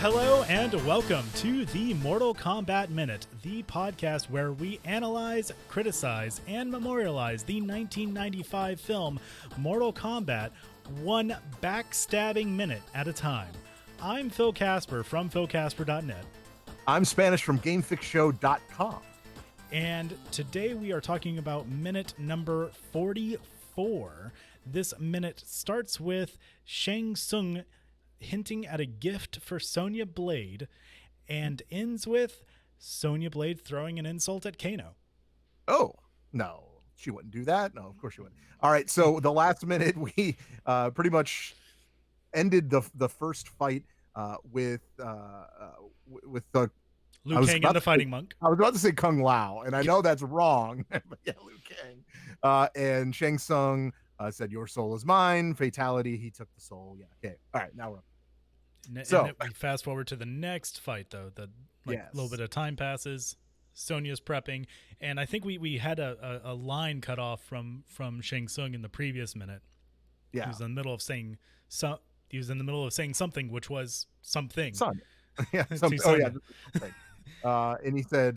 Hello and welcome to the Mortal Kombat Minute, the podcast where we analyze, criticize, and memorialize the 1995 film Mortal Kombat, one backstabbing minute at a time. I'm Phil Casper from philcasper.net. I'm Spanish from GameFixShow.com. And today we are talking about minute number 44. This minute starts with Shang Tsung hinting at a gift for Sonya Blade and ends with Sonya Blade throwing an insult at Kano. Oh, no, she wouldn't do that. No, of course she wouldn't. All right, so the last minute, we pretty much ended the first fight with the Liu Kang and the Fighting Monk. I was about to say Kung Lao, and I know that's wrong. But yeah, Liu Kang. And Shang Tsung said, "Your soul is mine." Fatality. He took the soul. Yeah. Okay. All right. Now we're up. So we fast forward to the next fight, though. A little bit of time passes. Sonya's prepping, and I think we had a line cut off from Shang Tsung in the previous minute. Yeah. He was in the middle of saying something, which was something. Son. Yeah. And he said,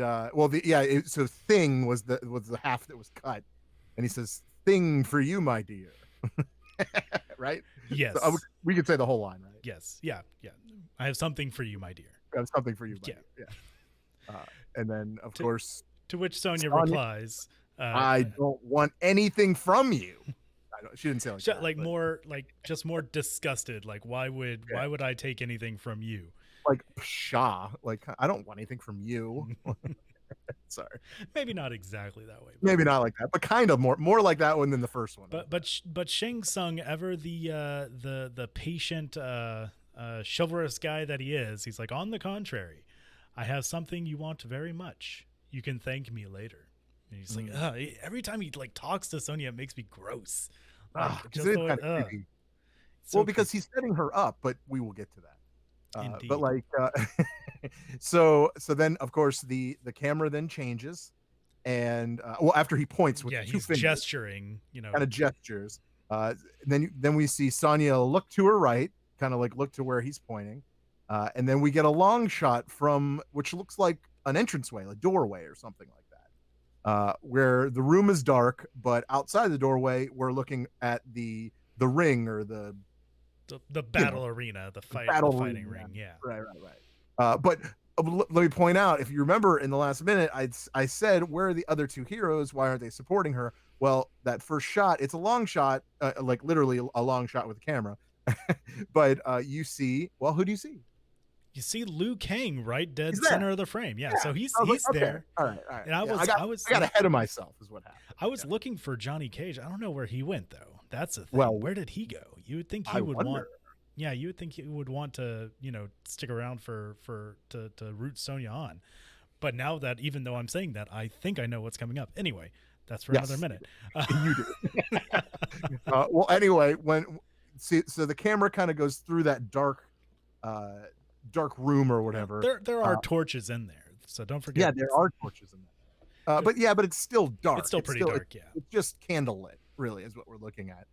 so thing was the half that was cut, and he says, "Thing for you, my dear." Right? Yes. So, we could say the whole line, right? Yes. Yeah. I have something for you, my dear. I have something for you, my dear. Yeah. And then, of course, to which Sonya replies, "I don't want anything from you." She didn't say like that. Just more disgusted. Like, why would I take anything from you? Like, pshaw. Like, I don't want anything from you. Sorry. Maybe not exactly that way. Maybe not like that, but kind of more like that one than the first one. But Shang Tsung, ever the patient, chivalrous guy that he is, he's like, on the contrary, I have something you want very much. You can thank me later. And he's like, every time he talks to Sonya, it makes me gross. Because he's setting her up, but we will get to that. But so then of course the camera then changes, and after he points with two fingers, gesturing, kind of gestures. Then we see Sonya look to her right, kind of look to where he's pointing, and then we get a long shot from which looks like an entranceway, a doorway or something like that, where the room is dark, but outside the doorway we're looking at the ring or the battle arena, the fighting ring. Yeah. Right. But let me point out, if you remember in the last minute, I said, where are the other two heroes? Why aren't they supporting her? Well, that first shot, it's a long shot, literally a long shot with the camera. But you see, who do you see? You see Liu Kang right dead center of the frame. Yeah. So he's there. All right. And I got ahead of myself is what happened. I was looking for Johnny Cage. I don't know where he went though. That's the thing. Well, where did he go? You would think he would want. Yeah, you would think he would want to, stick around to root Sonya on. But now that, even though I'm saying that, I think I know what's coming up. Anyway, that's for another minute. You do. Anyway, so the camera kind of goes through that dark room or whatever. There are torches in there, so don't forget. Yeah, there are torches in there. But it's still dark. It's still pretty dark. It's just candlelit, really, is what we're looking at.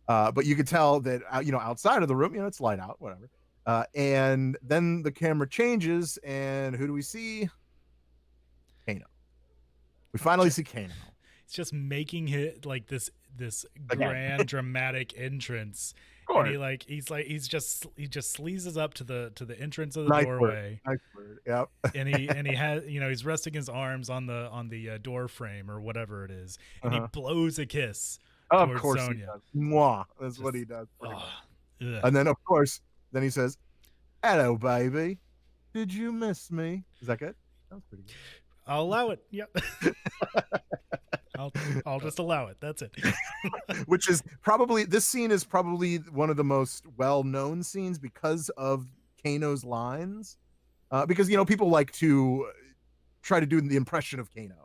But you could tell that, outside of the room, it's light out, whatever. And then the camera changes, and who do we see? Kano. We finally see Kano. It's just making it like this grand dramatic entrance. And he just sleazes up to the entrance of the doorway. Nice word. Yep. and he has, he's resting his arms on the door frame or whatever it is, and he blows a kiss. Of course Sonya. he does. Mwah. That's what he does. And then, of course, he says, "Hello, baby. Did you miss me?" Is that good? That was pretty good. I'll allow it. Yep. I'll just allow it. That's it. Which is this scene is probably one of the most well-known scenes because of Kano's lines. Because, people like to try to do the impression of Kano.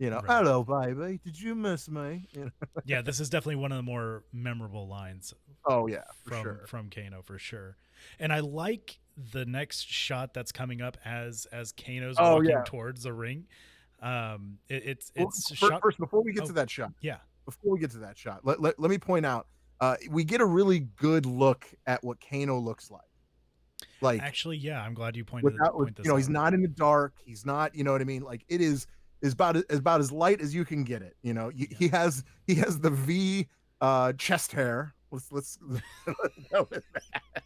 Right. "Hello, baby. Did you miss me?" Yeah, this is definitely one of the more memorable lines. Oh yeah, sure. From Kano for sure. And I like the next shot that's coming up as Kano's walking towards the ring. It's first before we get to that shot. Yeah. Before we get to that shot, let me point out, we get a really good look at what Kano looks like. Like Actually, yeah, I'm glad you without, point this you know, out. he's not in the dark. He's not, you know what I mean? Like it is about as light as you can get it. You know, Yeah. he has the V chest hair. Let's go with that.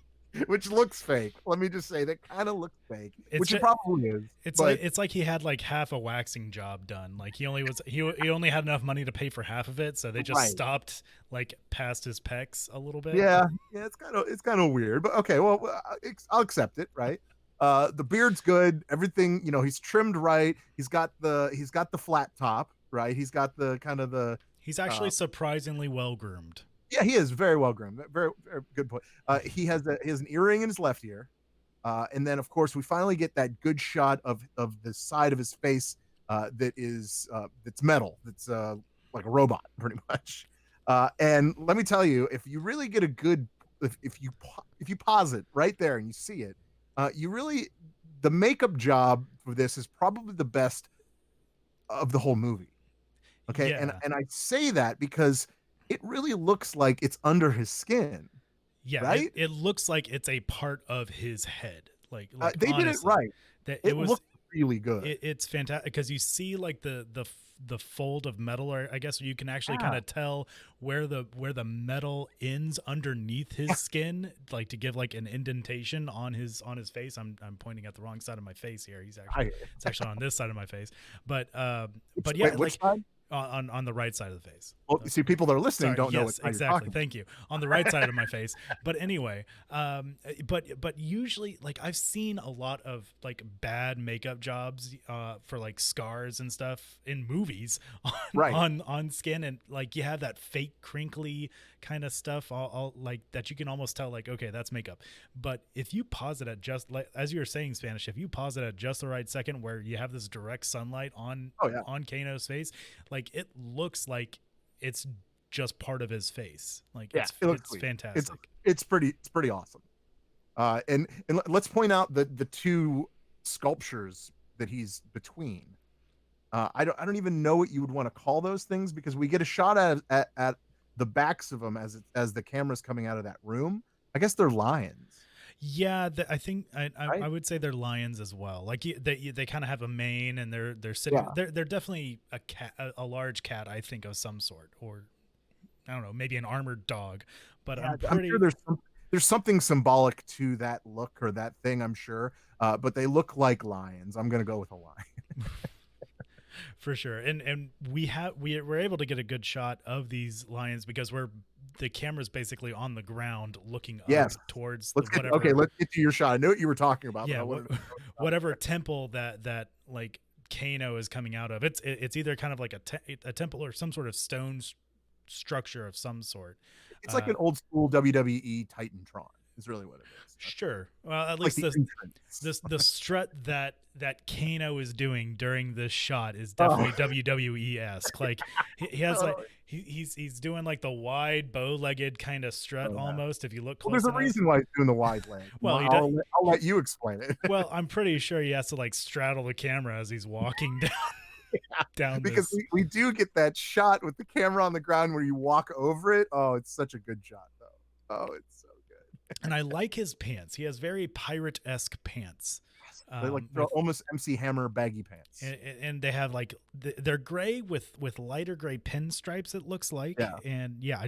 Which looks fake. Let me just say that kind of looks fake, It's which it just, probably is. But it's like he had like half a waxing job done. Like he only had enough money to pay for half of it, so they just right. stopped like past his pecs a little bit. Yeah, it's kind of weird, but okay, well, I'll accept it, right? The beard's good, everything, you know, he's trimmed right. He's got the flat top, right? He's got the kind of the He's actually uh surprisingly well groomed. yeah, he is very well groomed. Very, very good point. He has an earring in his left ear. And then of course we finally get that good shot of the side of his face that is that's metal. That's like a robot pretty much. And let me tell you, if you really get a good, if you pause it right there and you see it, you really, the makeup job for this is probably the best of the whole movie. Okay, Yeah. and I say that because it really looks like it's under his skin, Yeah, right? it looks like it's a part of his head. Like They did it honestly, right. that It looked really good. it's fantastic because you see like the fold of metal, or I guess you can actually kind Yeah. of tell where the metal ends underneath his skin, like to give like an indentation on his face. I'm pointing at the wrong side of my face here. It's actually on this side of my face, but yeah, Wait, which side? on the right side of the face. Well, you see, people that are listening Sorry, don't know yes, what exactly. you're talking Thank you. On the right side of my face. But anyway, but usually, like I've seen a lot of like bad makeup jobs for like scars and stuff in movies on Right. on skin, and like you have that fake crinkly kind of stuff, all like that you can almost tell like, okay, that's makeup. But if you pause it at just like as you were saying, Spanish, if you pause it at just the right second where you have this direct sunlight Oh yeah. on Kano's face, like it looks like it's just part of his face. Like Yeah, it looks it's sweet. fantastic. It's pretty awesome. And let's point out the two sculptures that he's between. I don't even know what you would want to call those things because we get a shot at the backs of them as the camera's coming out of that room. I guess they're lions. Yeah, I think Right? I would say they're lions as well. Like they kind of have a mane, and they're sitting. Yeah. They're definitely a cat, a large cat, I think, of some sort, or I don't know, maybe an armored dog. But Yeah, I'm pretty sure there's something symbolic to that look or that thing, I'm sure. But they look like lions. I'm gonna go with a lion. for sure. And we're able to get a good shot of these lions because the camera's basically on the ground looking Yes. up towards Let's the get whatever. okay. Let's get to your shot. I knew what you were talking about. Yeah, But I wanted to- whatever temple that like Kano is coming out of. It's either kind of like a temple or some sort of stone structure of some sort. It's like an old school WWE Titantron. Is really what it is. Sure. Well, at Like least the entrance. the strut that Kano is doing during this shot is definitely WWE esque. Like he has like he's doing like the wide bow legged kind of strut almost. If you look close Well, there's enough. a reason why he's doing the wide leg. Well, I'll let you explain it. Well, I'm pretty sure he has to like straddle the camera as he's walking down Because this. we do get that shot with the camera on the ground where you walk over it. Oh, it's such a good shot, though. Oh, it's so good. And I like his pants. He has very pirate-esque pants. They're like they're almost MC Hammer baggy pants. And they have like they're gray with lighter gray pinstripes. It looks like. Yeah. And yeah,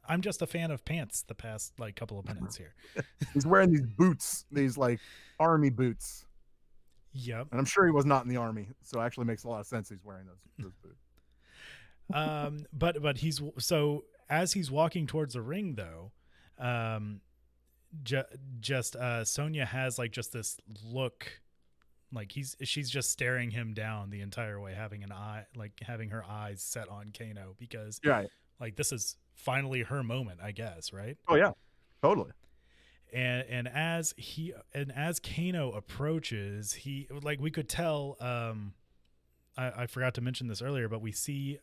I'm just a fan of pants. The past like couple of minutes here. He's wearing these boots, these like army boots. Yep. And I'm sure he was not in the army, so it actually makes a lot of sense he's wearing those boots. But he's so as he's walking towards the ring though, Sonya has like just this look, like she's just staring him down the entire way, having her eyes set on Kano because like this is finally her moment, I guess, right? Oh yeah, totally. And as Kano approaches, he like we could tell. I forgot to mention this earlier, but we see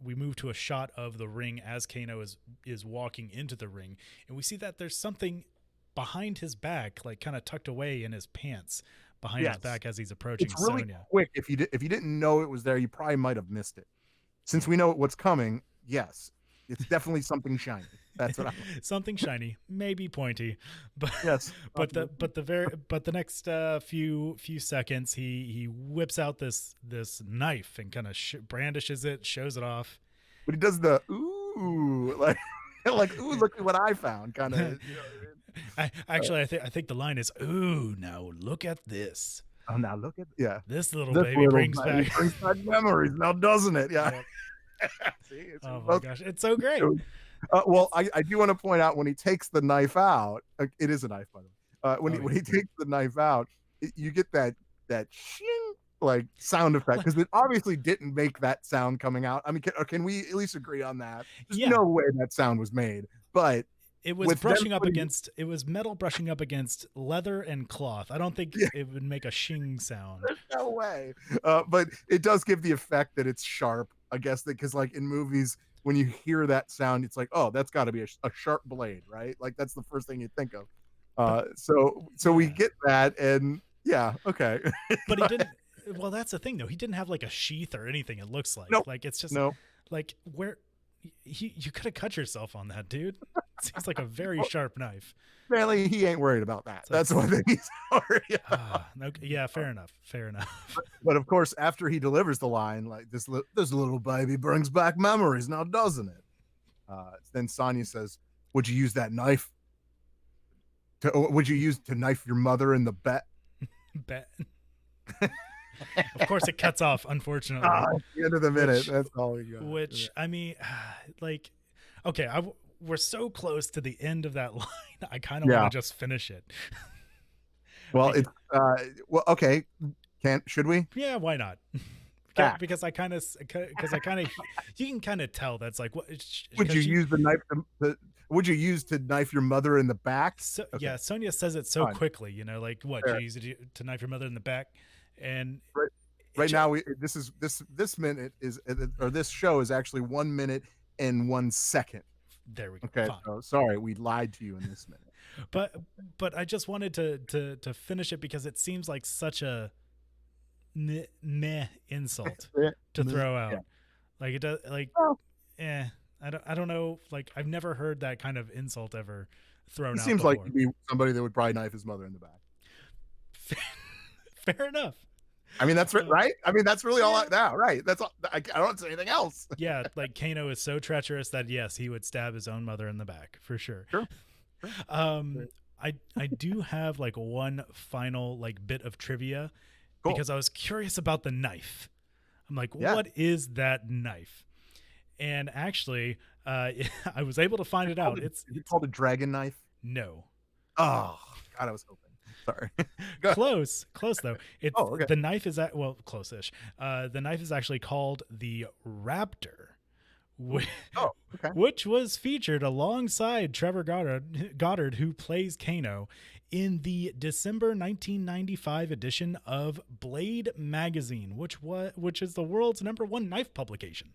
we move to a shot of the ring as Kano is walking into the ring, and we see that there's something behind his back, like kind of tucked away in his pants behind his back as he's approaching it's really Sonya. quick. If you didn't know it was there, you probably might have missed it. Since we know what's coming, yes. It's definitely something shiny. That's what I'm. Something shiny, maybe pointy, but Yes. the next few seconds, he whips out this knife and kind of brandishes it, shows it off. But he does the ooh, like ooh, look at what I found, kind of. You know, I think the line is, "Ooh, now look at this." oh, now look at This little baby brings back memories, now doesn't it? Yeah. See, oh my gosh, it's so great. Well, I do want to point out when he takes the knife out, it is a knife, by the way. When he takes the knife out, you get that shing like sound effect, because it obviously didn't make that sound coming out. I mean, can we at least agree on that? There's no way that sound was made, but it was brushing up against metal brushing up against leather and cloth. I don't think it would make a shing sound. There's no way. But it does give the effect that it's sharp, I guess, because like in movies, when you hear that sound, it's like, oh, that's got to be a sharp blade, right? Like that's the first thing you think of. So we get that, and yeah, okay. But he didn't. Well, that's the thing, though. He didn't have like a sheath or anything. It looks like like it's just like where you could have cut yourself on that, dude. It seems like a very sharp knife. Apparently, he ain't worried about that. So that's one thing he's worried about. Yeah, fair enough. But of course, after he delivers the line, like this little baby brings back memories, now doesn't it? Then Sonya says, "Would you use that knife? Would you use to knife your mother in the bet?" Bet. Of course, it cuts off, unfortunately. At the end of the minute, that's all we got. Which, I mean, like, okay, we're so close to the end of that line. I kind of want to just finish it. Well, it's okay. Should we? Yeah, why not? Because I kind of you can kind of tell that's like what. Would you use the knife? Would you use to knife your mother in the back? So, yeah, Sonya says it so quickly. You know, like what? You use it to knife your mother in the back, and right now this minute is, or this show is actually 1 minute and 1 second. There we go. Okay, so sorry, we lied to you in this minute. But I just wanted to finish it because it seems like such a meh insult to throw out. Yeah. Like it does. Like I don't know. Like I've never heard that kind of insult ever thrown out. It seems like to be somebody that would probably knife his mother in the back. Fair enough. I mean, that's right. I mean, that's really all right. That's all. I don't say anything else. Yeah, like Kano is so treacherous that yes, he would stab his own mother in the back for sure. Sure. I do have like one final like bit of trivia because I was curious about the knife. I'm like, what is that knife? And actually, I was able to find it out. Is it called a dragon knife? No. Oh God, I was hoping. Sorry. Close though. It's the knife is close-ish. The knife is actually called the Raptor, which was featured alongside Trevor Goddard, who plays Kano, in the December 1995 edition of Blade magazine, which is the world's #1 knife publication.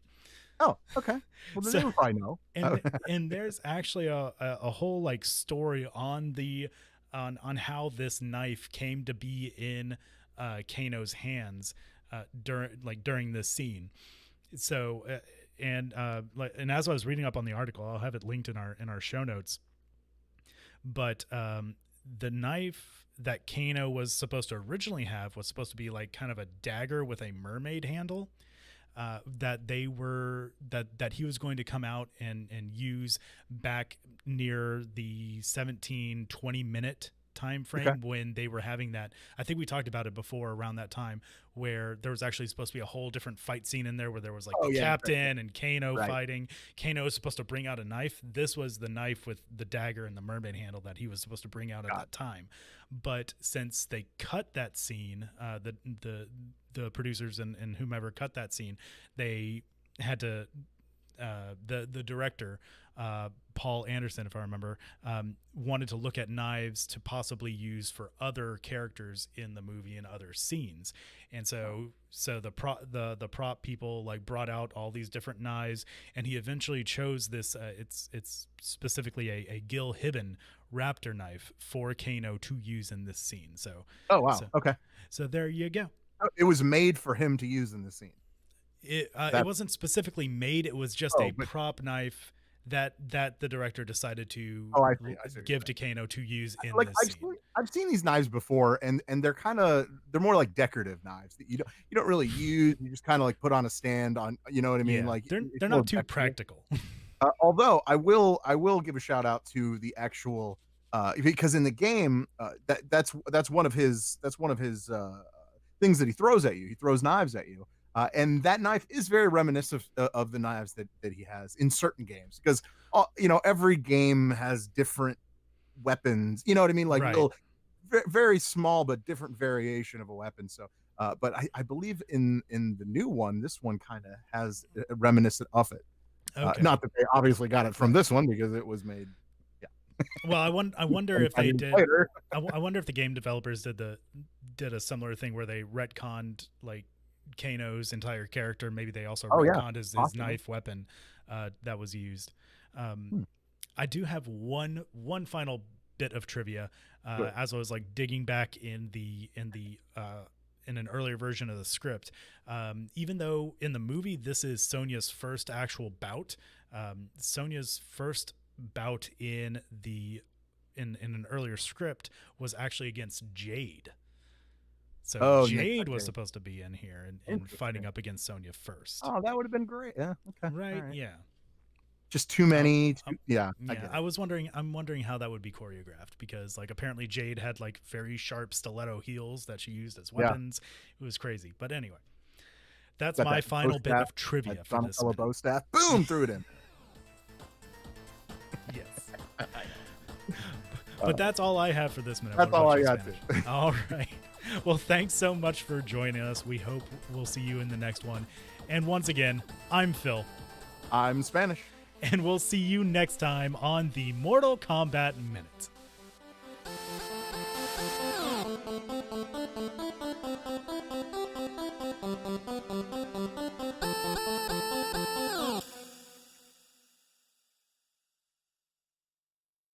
Oh, okay. Well, then you probably know. And there's actually a whole like story on how this knife came to be in Kano's hands during this scene. So and as I was reading up on the article, I'll have it linked in our show notes. But the knife that Kano was supposed to originally have was supposed to be like kind of a dagger with a mermaid handle. That he was going to come out and use back near the 17-20 minute time frame when they were having that. I think we talked about it before around that time where there was actually supposed to be a whole different fight scene in there where there was like the captain and Kano fighting. Kano was supposed to bring out a knife. This was the knife with the dagger and the mermaid handle that he was supposed to bring out at that time. But since they cut that scene, the producers and whomever cut that scene, they had to the director Paul Anderson, if I remember, wanted to look at knives to possibly use for other characters in the movie and other scenes. And so the prop people like brought out all these different knives, and he eventually chose this it's specifically a Gil Hibben Raptor knife for Kano to use in this scene. So so there you go. It was made for him to use in the scene. It wasn't specifically made. It was just a prop knife that the director decided to Oh, I see. give to Kano to use in Like this scene. I've seen these knives before, and they're more like decorative knives that you don't really use. You just kind of like put on a stand on, you know what I mean? Yeah, Like it's they're more not too decorative. practical. Although I will give a shout out to the actual because in the game that's one of his things that he throws at you. He throws knives at you. And that knife is very reminiscent of the knives that he has in certain games because every game has different weapons. You know what I mean? Like Right. little, very small but different variation of a weapon. So, but I believe in the new one, this one kind of has a reminiscent of it. Okay. Not that they obviously got it from this one because it was made. Yeah, Well, I wonder if 25 they years did. later. I wonder if the game developers did a similar thing where they retconned like Kano's entire character. Maybe they also Oh yeah, retconned his possibly. knife weapon that was used. Hmm. I do have one final bit of trivia. Good. As I was like digging back in an earlier version of the script, even though in the movie this is Sonya's first actual bout, Sonya's first bout in an earlier script was actually against Jade. So Oh, Jade was supposed to be in here and fighting interesting. up against Sonya first. Oh, that would have been great. Yeah. Okay. Right? All right. Yeah. Just too many. Yeah, I Yeah, get it. I'm wondering how that would be choreographed because like apparently Jade had like very sharp stiletto heels that she used as Yeah. weapons. It was crazy. But anyway, that's Got my that final bow bit staff, of trivia that for this Donatello minute. bow staff. Boom, threw it in. Yes. But that's all I have for this minute. That's What all about I you, got Spanish? All right. Well, thanks so much for joining us. We hope we'll see you in the next one. And once again, I'm Phil. I'm Spanish. And we'll see you next time on the Mortal Kombat Minute.